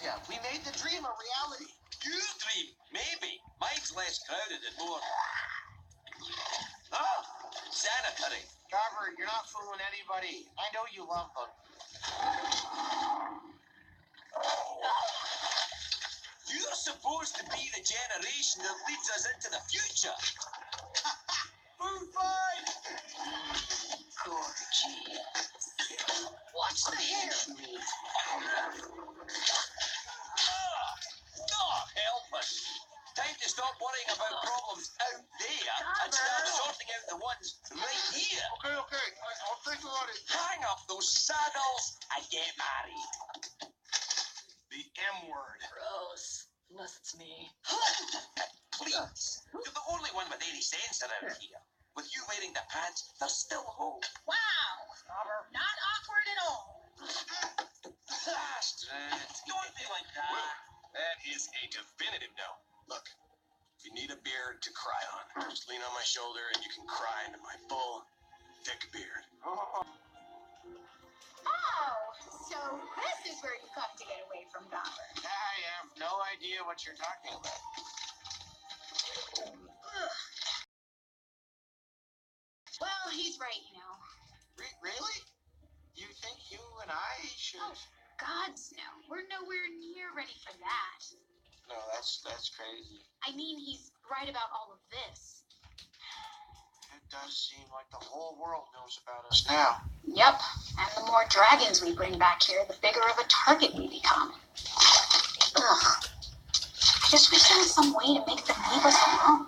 Yeah, we made the dream a reality. Your dream, maybe. Mine's less crowded and more... Ah, sanitary. Garver, you're not fooling anybody. I know you love them. You're supposed to be the generation that leads us into the future. Food fight! Gorgeous. Watch the hair. God help us. Time to stop worrying about problems out there and start sorting out the ones right here. Okay. I'll think about it. Hang up those saddles and get married. The M word. Gross. Unless it's me. Please. You're the only one with any sense around here. With you wearing the pants, there's still hope. Wow. Not awkward at all. Astrid, don't be like that. Well, that is a definitive no. Look, if you need a beard to cry on, just lean on my shoulder and you can cry into my full, thick beard. Oh, so this is where you come to get away from Garver. I have no idea what you're talking about. Well, he's right, you know. Really? You think you and I should... Oh, gods no. We're nowhere near ready for that. No, that's crazy. I mean, he's right about all of this. It does seem like the whole world knows about us now. Yep. And the more dragons we bring back here, the bigger of a target we become. Ugh. I just wish there was some way to make them leave us alone.